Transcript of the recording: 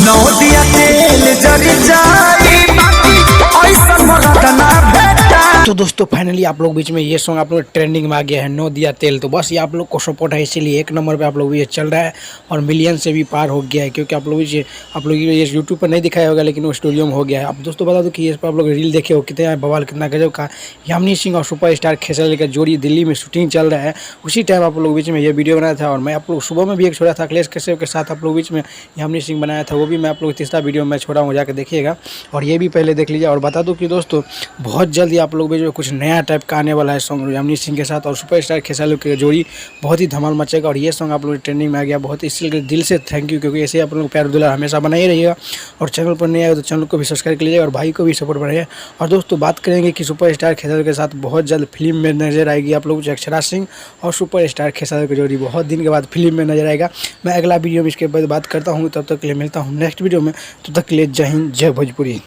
नौदिया तेल जरी जाई बाकी ऐसा मरद ना भेटा। तो दोस्तों फाइनली आप लोग बीच में ये सॉन्ग आप लोग ट्रेंडिंग में आ गया है, नो दिया तेल। तो बस ये आप लोग को सपोर्ट है, इसीलिए 1 नंबर पे आप लोग ये चल रहा है और मिलियन से भी पार हो गया है। क्योंकि आप लोग ये यूट्यूब पर नहीं दिखाया होगा, लेकिन वो स्टूडियो में हो गया है। अब दोस्तों बता दो कि इस पर आप लोग रील देखे हो, कितना बवाल कितना गजब का यामिनी सिंह और सुपर स्टार खेसारी का जोड़ी दिल्ली में शूटिंग चल रहा है। उसी टाइम आप लोग बीच में ये वीडियो बनाया था और मैं आप लोग सुबह में भी एक छोड़ा था अखिलेश कश्यप के साथ। आप लोग बीच में यामिनी सिंह बनाया था, वो भी मैं आप लोग तीसरा वीडियो में छोड़ा हूँ, जाकर देखिएगा और ये भी पहले देख लीजिए। और बता दूँ कि दोस्तों बहुत जल्दी आप लोग जो कुछ नया टाइप का आने वाला है सॉन्ग यामिनी सिंह के साथ और सुपर स्टार खेसारी की जोड़ी बहुत ही धमाल मचेगा। और ये सॉन्ग आप लोग ट्रेंडिंग में आ गया, बहुत इसलिए दिल से थैंक यू, क्योंकि ऐसे आप लोग प्यार दुलार हमेशा बना ही रहिएगा। और चैनल पर नहीं आए तो चैनल को भी सब्सक्राइब कर लीजिएगा और भाई को भी सपोर्ट बढ़ाइए। और दोस्तों बात करेंगे कि सुपर स्टार खेसारी के साथ बहुत जल्द फिल्म में नजर आएगी आप लोग अक्षरा सिंह और सुपर स्टार खेसारी की जोड़ी बहुत दिन के बाद फिल्म में नजर आएगा। मैं अगला वीडियो में इसके बाद बात करता हूँ, तब तक के लिए मिलता हूँ नेक्स्ट वीडियो में। तब तक के लिए जय हिंद, जय भोजपुरी।